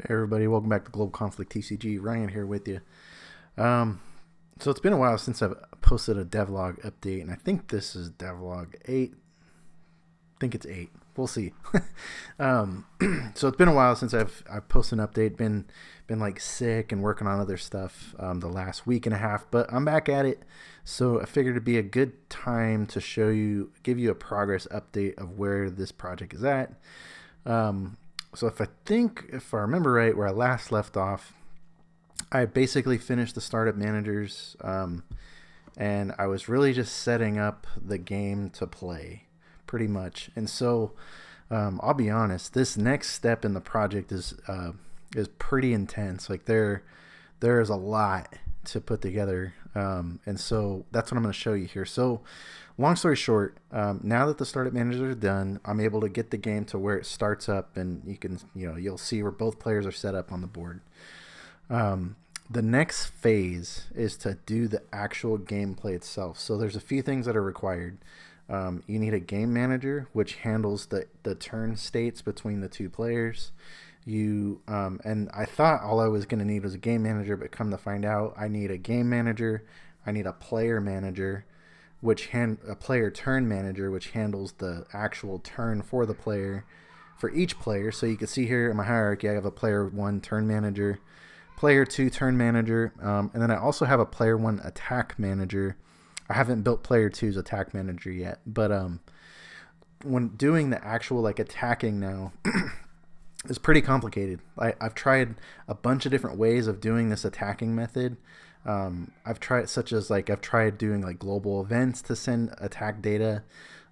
Hey everybody, welcome back to Global Conflict TCG. Ryan here with you. Um, so it's been a while since I've posted a devlog update, and I think this is devlog 8. I think it's 8. We'll see. um, so it's been a while since I've posted an update. Been like sick and working on other stuff the last week and a half, but I'm back at it. So I figured it'd be a good time to give you a progress update of where this project is at. So if I remember right, where I last left off, I basically finished the startup managers, and I was really just setting up the game to play, pretty much. And so, I'll be honest, this next step in the project is pretty intense. Like there is a lot to put together, and so that's what I'm going to show you here. So, long story short, now that the startup managers are done, I'm able to get the game to where it starts up, and you'll see where both players are set up on the board. The next phase is to do the actual gameplay itself. So there's a few things that are required. You need a game manager, which handles the turn states between the two players. And I thought all I was going to need was a game manager, but come to find out, I need a game manager, I need a player manager, a player turn manager, which handles the actual turn for the player, for each player. So you can see here in my hierarchy, I have a player 1 turn manager, player 2 turn manager, and then I also have a player 1 attack manager. I haven't built player 2's attack manager yet, but when doing the actual attacking now, it's pretty complicated. I've tried a bunch of different ways of doing this attacking method. I've tried doing global events to send attack data,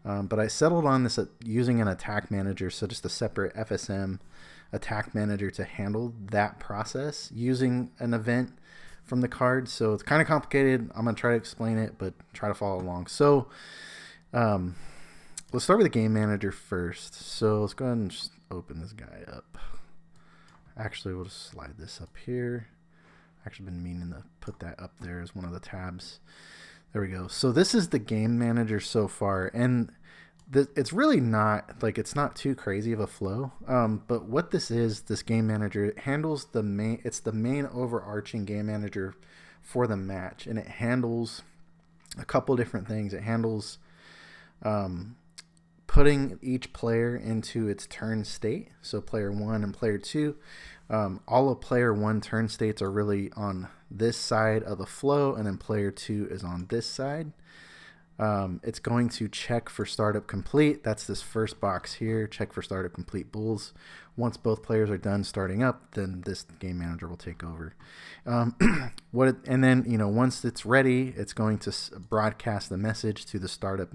but I settled on this using an attack manager, so just a separate FSM attack manager to handle that process using an event from the card. So it's kind of complicated. I'm going to try to explain it, but try to follow along. So let's start with the game manager first. So let's go ahead and just open this guy up. Actually, we'll just slide this up here. Actually been meaning to put that up there as one of the tabs. There we go. So this is the game manager so far, and it's really not it's not too crazy of a flow. But what this game manager, it handles it's the main overarching game manager for the match, and it handles a couple different things. It handles putting each player into its turn state. So player 1 and player 2. All of player 1 turn states are really on this side of the flow, and then player 2 is on this side. It's going to check for startup complete. That's this first box here. Check for startup complete bulls. Once both players are done starting up, then this game manager will take over. And then once it's ready, it's going to broadcast the message to the startup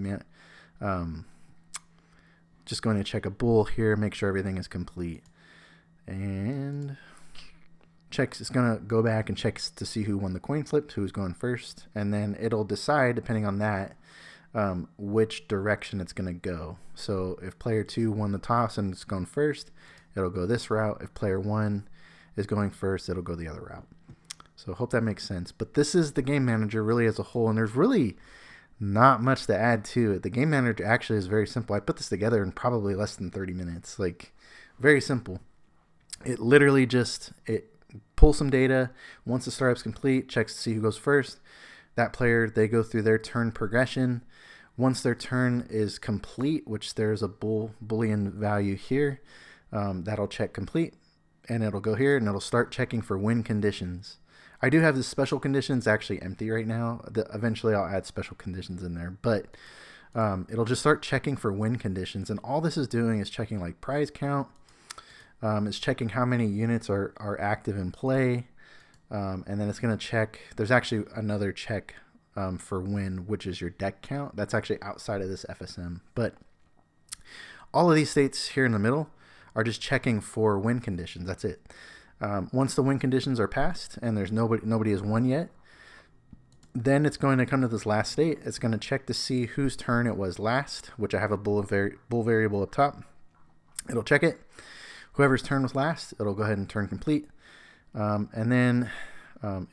just going to check a bull here, make sure everything is complete. And it's going to go back and checks to see who won the coin flip, who's going first. And then it'll decide, depending on that, which direction it's going to go. So if player 2 won the toss and it's going first, it'll go this route. If player 1 is going first, it'll go the other route. So hope that makes sense. But this is the game manager really as a whole, and there's really not much to add to it. The game manager actually is very simple. I put this together in probably less than 30 minutes. Very simple. It literally it pulls some data. Once the startup's complete, checks to see who goes first. That player, they go through their turn progression. Once their turn is complete, which there's a Boolean value here, that'll check complete, and it'll go here, and it'll start checking for win conditions. I do have the special conditions actually empty right now. Eventually I'll add special conditions in there, but it'll just start checking for win conditions, and all this is doing is checking prize count. It's checking how many units are active in play, and then it's going to check. There's actually another check for win, which is your deck count. That's actually outside of this FSM, but all of these states here in the middle are just checking for win conditions. That's it. Once the win conditions are passed and there's nobody has won yet, then it's going to come to this last state. It's going to check to see whose turn it was last, which I have a bull variable up top. It'll check it. Whoever's turn was last, it'll go ahead and turn complete. And then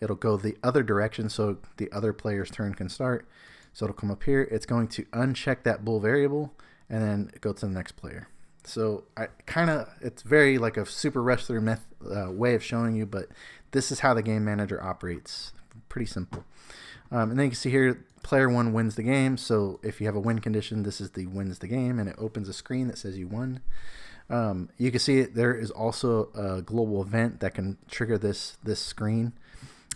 it'll go the other direction so the other player's turn can start. So it'll come up here. It's going to uncheck that bull variable and then go to the next player. So it's very like a super rush through way of showing you, but this is how the game manager operates. Pretty simple. And then you can see here, player 1 wins the game. So if you have a win condition, this is the wins the game, and it opens a screen that says you won. You can see there is also a global event that can trigger this screen,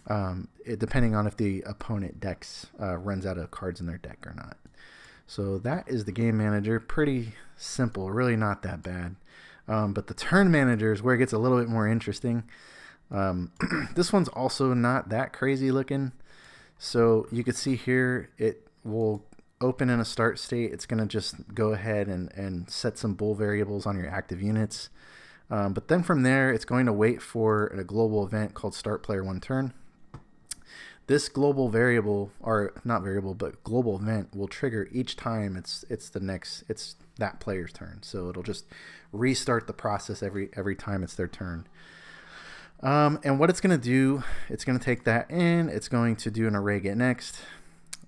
depending on if the opponent decks runs out of cards in their deck or not. So that is the game manager. Pretty simple, really not that bad. But the turn manager is where it gets a little bit more interesting. This one's also not that crazy looking. So you can see here, it will open in a start state. It's going to just go ahead and set some bool variables on your active units. But then from there, it's going to wait for a global event called start player 1 turn. This global variable, or not variable, but global event will trigger each time it's that player's turn. So it'll just restart the process every time it's their turn. And what it's going to do, it's going to take that in, it's going to do an array get next,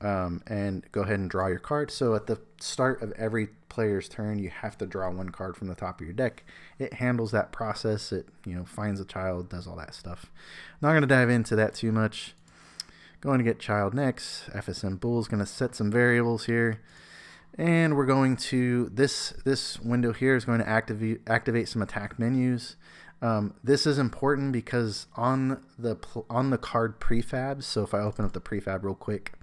and go ahead and draw your card. So at the start of every player's turn, you have to draw 1 card from the top of your deck. It handles that process. It finds a child, does all that stuff. Not going to dive into that too much. Going to get child next. FSM bool is going to set some variables here, and we're going to this window here is going to activate some attack menus. This is important because on the card prefabs, so if I open up the prefab real quick,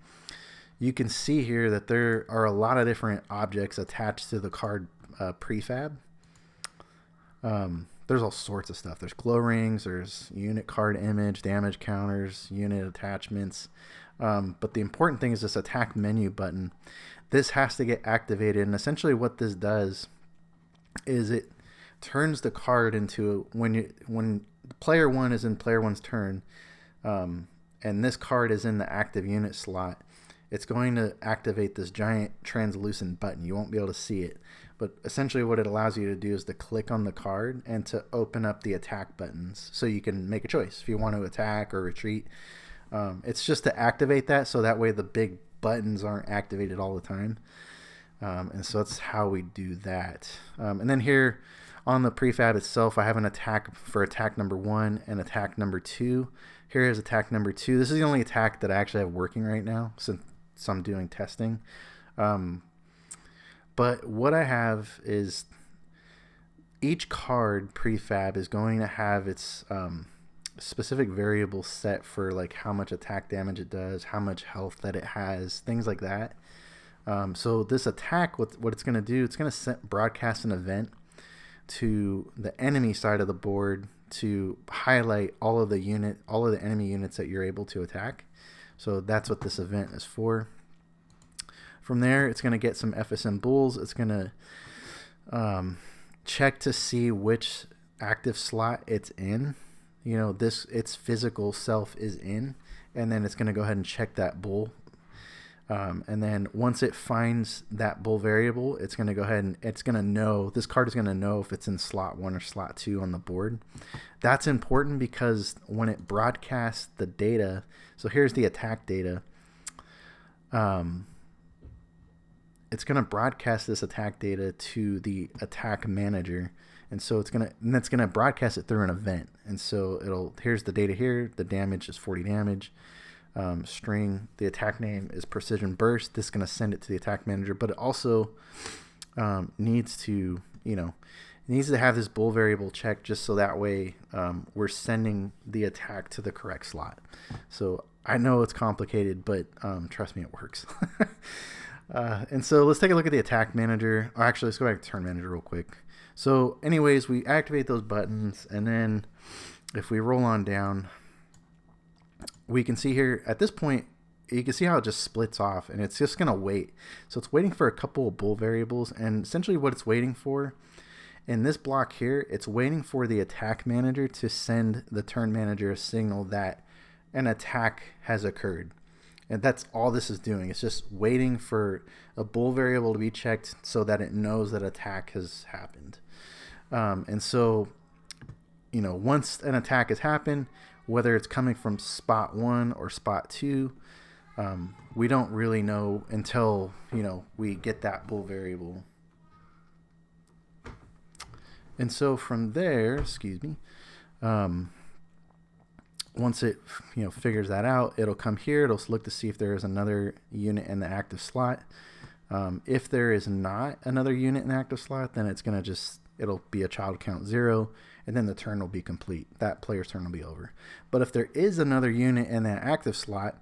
you can see here that there are a lot of different objects attached to the card prefab. There's all sorts of stuff. There's glow rings, there's unit card image, damage counters, unit attachments. But the important thing is this attack menu button. This has to get activated, and essentially what this does is it turns the card into when player 1 is in player 1's turn, and this card is in the active unit slot, it's going to activate this giant translucent button. You won't be able to see it, but essentially what it allows you to do is to click on the card and to open up the attack buttons so you can make a choice if you want to attack or retreat. It's just to activate that, so that way the big buttons aren't activated all the time. And so that's how we do that. And then here on the prefab itself, I have an attack for attack number 1 and attack number 2. Here is attack number 2. This is the only attack that I actually have working right now since I'm doing testing. But what I have is each card prefab is going to have its specific variable set for like how much attack damage it does, how much health that it has, things like that. So this attack, what it's going to do, it's going to broadcast an event to the enemy side of the board to highlight all of the enemy units that you're able to attack. So that's what this event is for. From there, it's going to get some FSM bools. It's going to check to see which active slot it's in. Its physical self is in, and then it's going to go ahead and check that bool. And then once it finds that bool variable, it's going to go ahead and it's going to know, this card is going to know if it's in slot 1 or slot 2 on the board. That's important because when it broadcasts the data, so here's the attack data. It's going to broadcast this attack data to the attack manager. And so it's going to broadcast it through an event. And so here's the data here. The damage is 40 damage. String, the attack name is precision burst. This is going to send it to the attack manager, but it also needs to have this bool variable checked just so that way we're sending the attack to the correct slot. So I know it's complicated, but trust me, it works. And so let's take a look at the attack manager. Or actually, let's go back to turn manager real quick. So anyways, we activate those buttons, and then if we roll on down, we can see here at this point, you can see how it just splits off, and it's just going to wait. So it's waiting for a couple of bool variables, and essentially what it's waiting for in this block here, it's waiting for the attack manager to send the turn manager a signal that an attack has occurred. And that's all this is doing. It's just waiting for a bool variable to be checked so that it knows that attack has happened. And so, once an attack has happened, whether it's coming from spot 1 or spot 2, we don't really know until, we get that bool variable. And so from there, excuse me, once it figures that out, it'll come here. It'll look to see if there is another unit in the active slot. If there is not another unit in the active slot, then it'll be a child count 0, and then the turn will be complete. That player's turn will be over. But if there is another unit in that active slot,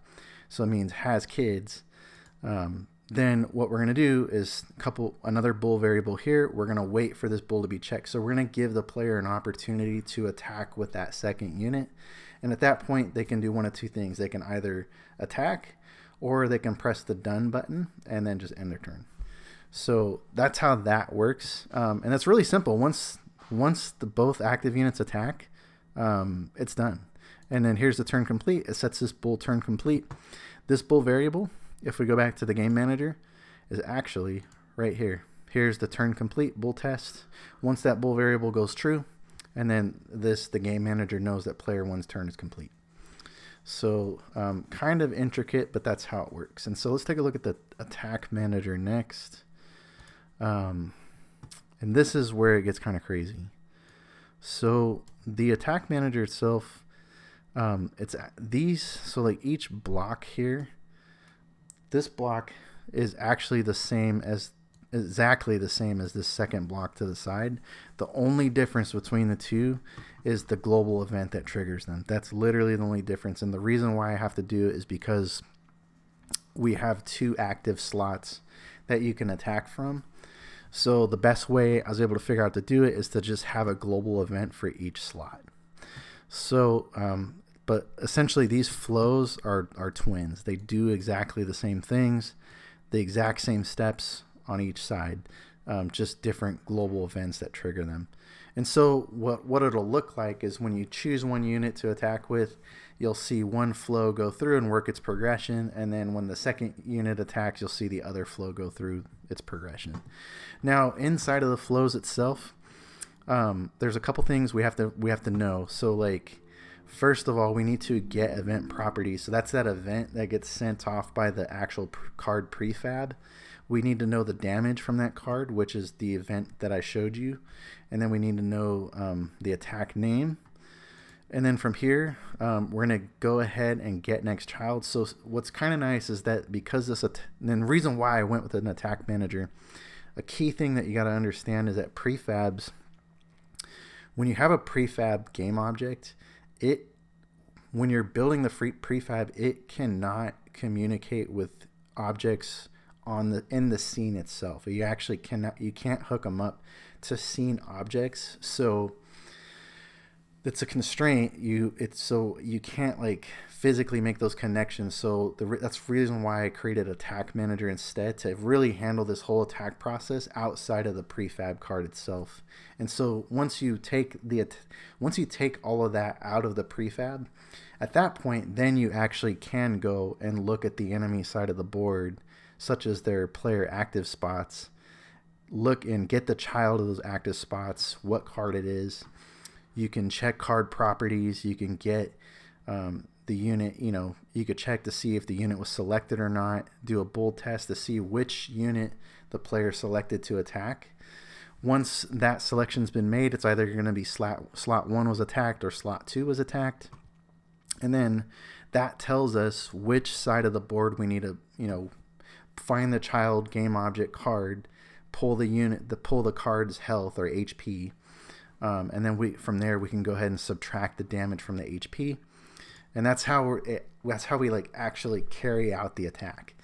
so it means has kids, then what we're going to do is another bool variable here. We're going to wait for this bool to be checked. So we're going to give the player an opportunity to attack with that second unit. And at that point, they can do one of two things. They can either attack, or they can press the done button and then just end their turn. So that's how that works. And that's really simple. Once both active units attack, it's done. And then here's the turn complete. It sets this bool turn complete. This bool variable, if we go back to the game manager, is actually right here. Here's the turn complete bool test. Once that bool variable goes true, and then the game manager knows that player 1's turn is complete. So kind of intricate, but that's how it works. And so let's take a look at the attack manager next. And this is where it gets kind of crazy. So the attack manager itself, so like each block here, this block is actually exactly the same as this second block to the side. The only difference between the two is the global event that triggers them. That's literally the only difference. And the reason why I have to do it is because we have 2 active slots that you can attack from. So the best way I was able to figure out to do it is to just have a global event for each slot. So, but essentially these flows are twins. They do exactly the same things, the exact same steps on each side, just different global events that trigger them. And so what it'll look like is when you choose one unit to attack with, you'll see one flow go through and work its progression, and then when the second unit attacks, you'll see the other flow go through its progression. Now, inside of the flows itself, there's a couple things we have to know. So like, first of all, we need to get event properties. So that's that event that gets sent off by the actual card prefab. We need to know the damage from that card, which is the event that I showed you. And then we need to know the attack name. And then from here, we're going to go ahead and get next child. So what's kind of nice is that because and then the reason why I went with an attack manager, a key thing that you got to understand is that prefabs, when you have a prefab game object, when you're building the prefab, it cannot communicate with objects in the scene itself. You actually can't hook them up to scene objects. So it's a constraint. You can't like physically make those connections. So that's the reason why I created Attack Manager instead, to really handle this whole attack process outside of the prefab card itself. And so once you take all of that out of the prefab, at that point, then you actually can go and look at the enemy side of the board, such as their player active spots, look and get the child of those active spots, what card it is. You can check card properties. You can get the unit, you could check to see if the unit was selected or not, do a bool test to see which unit the player selected to attack. Once that selection's been made, it's either going to be slot 1 was attacked or slot 2 was attacked. And then that tells us which side of the board we need to, find the child game object card, pull the card's health or HP, and then from there we can go ahead and subtract the damage from the HP, and that's how we like actually carry out the attack.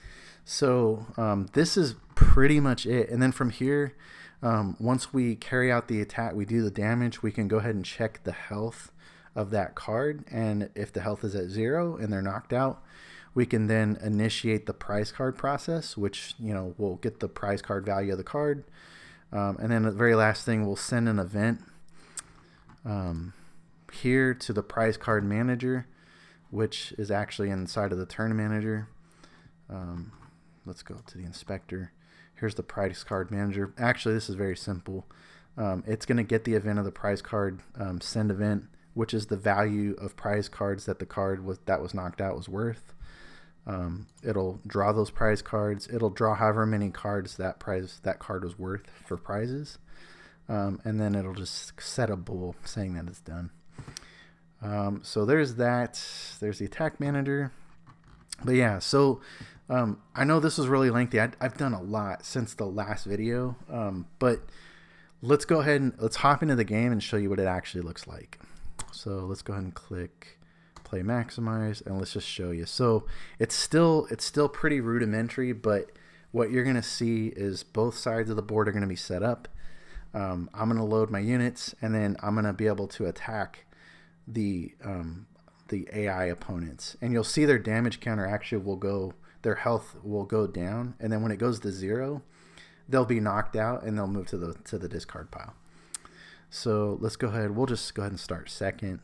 So this is pretty much it. And then from here, once we carry out the attack, we do the damage, we can go ahead and check the health of that card, and if the health is at 0 and they're knocked out, we can then initiate the prize card process, which will get the prize card value of the card, and then the very last thing, we'll send an event here to the prize card manager, which is actually inside of the turn manager. Let's go to the inspector. Here's the prize card manager. Actually, this is very simple. It's going to get the event of the prize card send event, which is the value of prize cards that the card that was knocked out was worth. It'll draw those prize cards. It'll draw however many cards that card was worth for prizes. and then it'll just set a bool saying that it's done. So there's that. There's the attack manager. But yeah, so I know this was really lengthy. I've done a lot since the last video, but let's go ahead and let's hop into the game and show you what it actually looks like. So let's go ahead and click play maximize, and let's just show you. So it's still pretty rudimentary, but what you're gonna see is both sides of the board are gonna be set up. I'm gonna load my units, and then I'm gonna be able to attack the AI opponents, and you'll see their damage counter actually will go, their health will go down, and then when it goes to 0, they'll be knocked out and they'll move to the discard pile. So let's go ahead. We'll just go ahead and start second.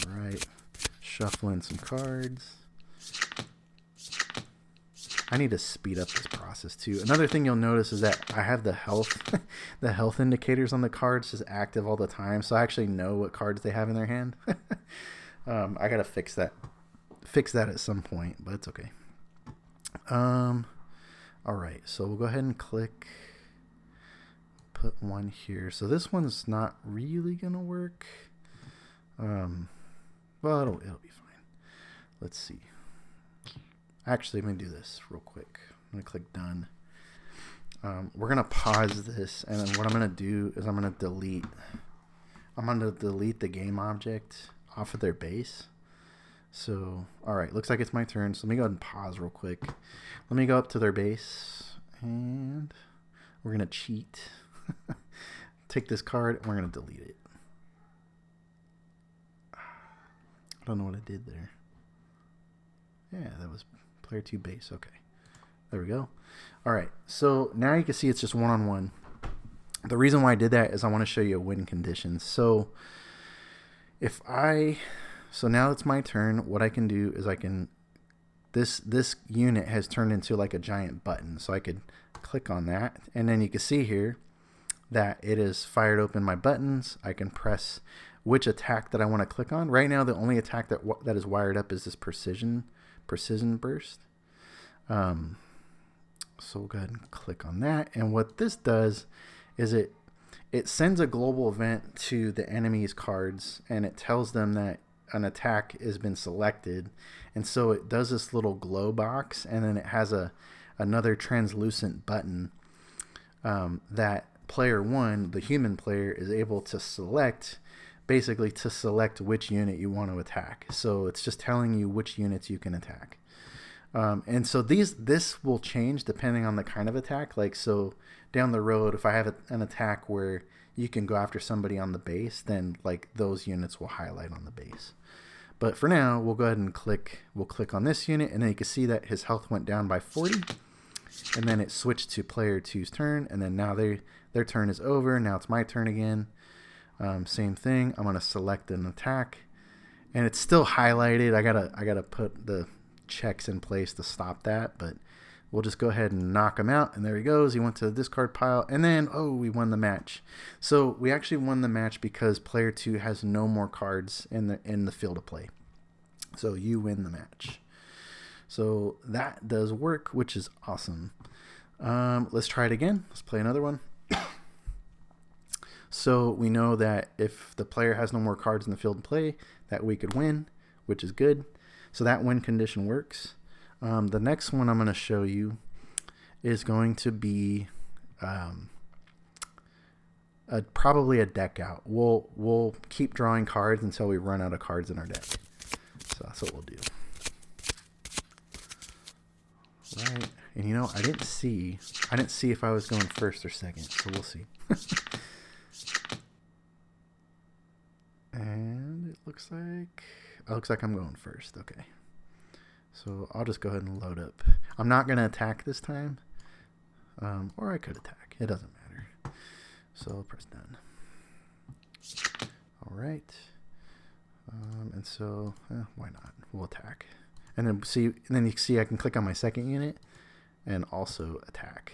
All right, shuffling some cards. I need to speed up this process too. Another thing you'll notice is that I have the health the health indicators on the cards just active all the time, so I actually know what cards they have in their hand. I gotta fix that at some point, but it's okay. All right, so we'll go ahead and click, put one here. So this one's not really gonna work. Well, it'll be fine. Let's see. Actually, I'm going to do this real quick. I'm going to click done. We're going to pause this, and then what I'm going to do is I'm going to delete the game object off of their base. So, all right, looks like it's my turn. So let me go ahead and pause real quick. Let me go up to their base, and we're going to cheat. Take this card, and we're going to delete it. I don't know what I did there. Yeah, that was player 2 base. Okay, there we go. All right, so now you can see it's just one-on-one. The reason why I did that is I want to show you a win condition. So so now it's my turn. What I can do is this unit has turned into like a giant button, so I could click on that, and then you can see here that it has fired open my buttons. I can press which attack that I want to click on. Right now, the only attack that is wired up is this precision burst. So we'll go ahead and click on that, and what this does is it sends a global event to the enemy's cards, and it tells them that an attack has been selected, and so it does this little glow box, and then it has another translucent button that player 1, the human player, is able to select, basically to select which unit you want to attack. So it's just telling you which units you can attack. And so this will change depending on the kind of attack. Like, so down the road, if I have an attack where you can go after somebody on the base, then like those units will highlight on the base. But for now, we'll go ahead and we'll click on this unit, and then you can see that his health went down by 40, and then it switched to player 2's turn, and then now their turn is over. Now it's my turn again. Same thing. I'm going to select an attack, and it's still highlighted. I gotta put the checks in place to stop that, but we'll just go ahead and knock him out, and there he goes. He went to the discard pile, and then we won the match. So we actually won the match because player 2 has no more cards in the field of play. So you win the match. So that does work, which is awesome. Let's try it again. Let's play another one. So we know that if the player has no more cards in the field of play, that we could win, which is good. So that win condition works. The next one I'm going to show you is going to be probably a deck out. We'll keep drawing cards until we run out of cards in our deck. So that's what we'll do. Right. And you know, I didn't see if I was going first or second, so we'll see. And it looks like I'm going first. Okay. So I'll just go ahead and load up. I'm not going to attack this time. Or I could attack. It doesn't matter. So I'll press done. All right. And so, why not? We'll attack. And then you see I can click on my second unit and also attack.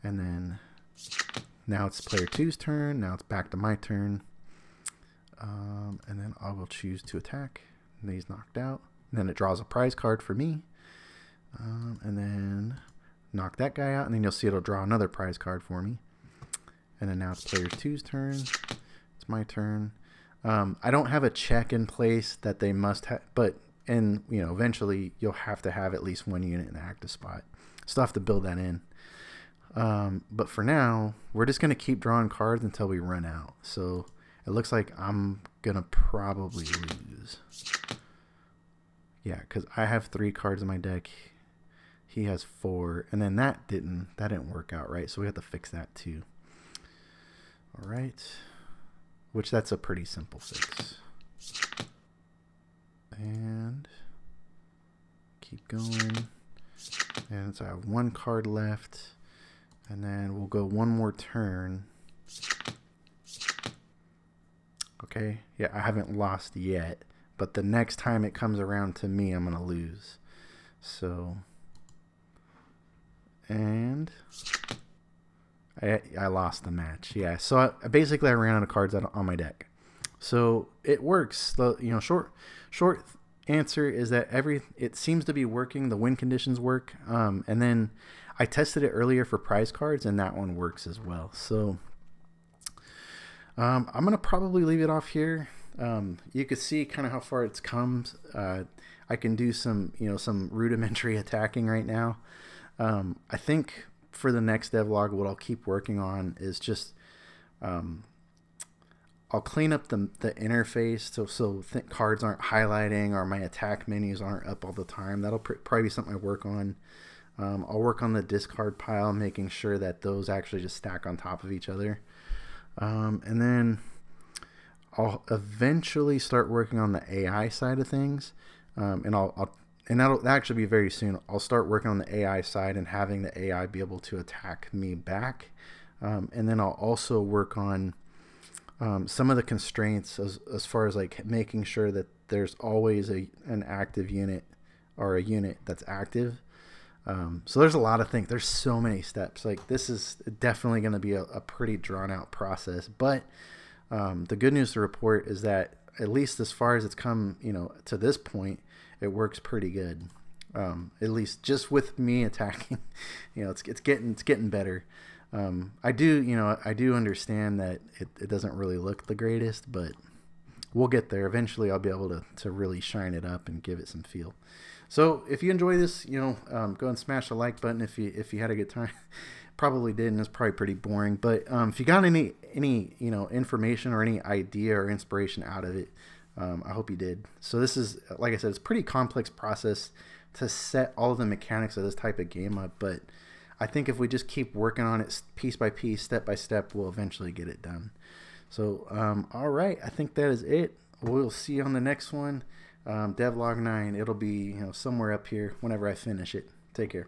And then now it's player 2's turn. Now it's back to my turn. And then I will choose to attack. And he's knocked out. And then it draws a prize card for me. And then knock that guy out, and then you'll see it'll draw another prize card for me. And then now it's player 2's turn. It's my turn. I don't have a check in place that they must have, but eventually you'll have to have at least one unit in the active spot. Still have to build that in. But for now, we're just going to keep drawing cards until we run out. So it looks like I'm going to probably lose. Yeah, because I have 3 cards in my deck. He has 4. And then that didn't work out right. So we have to fix that too. All right. Which that's a pretty simple fix. And keep going. And so I have 1 card left. And then we'll go 1 more turn. Okay. Yeah, I haven't lost yet. But the next time it comes around to me, I'm going to lose. So. And I lost the match. Yeah. So basically I ran out of cards on my deck. So it works. The short answer is that it seems to be working. The win conditions work. And then I tested it earlier for prize cards, and that one works as well. So I'm gonna probably leave it off here. You could see kind of how far it's come. I can do some rudimentary attacking right now. I think for the next devlog, what I'll keep working on is just I'll clean up the interface so cards aren't highlighting or my attack menus aren't up all the time. That'll probably be something I work on. I'll work on the discard pile, making sure that those actually just stack on top of each other. And then I'll eventually start working on the AI side of things. And that'll actually be very soon. I'll start working on the AI side and having the AI be able to attack me back. And then I'll also work on some of the constraints as far as like making sure that there's always an active unit or a unit that's active. So there's a lot of things. There's so many steps. Like this is definitely going to be a pretty drawn out process. But the good news to report is that at least as far as it's come, to this point, it works pretty good. At least just with me attacking, it's getting better. I do understand that it doesn't really look the greatest, but we'll get there. Eventually I'll be able to really shine it up and give it some feel. So if you enjoy this, go and smash the like button if you had a good time. Probably did, and it's probably pretty boring. But if you got any information or any idea or inspiration out of it, I hope you did. So this is, like I said, it's a pretty complex process to set all of the mechanics of this type of game up. But I think if we just keep working on it piece by piece, step by step, we'll eventually get it done. So, all right, I think that is it. We'll see you on the next one. Devlog 9, it'll be somewhere up here whenever I finish it. Take care.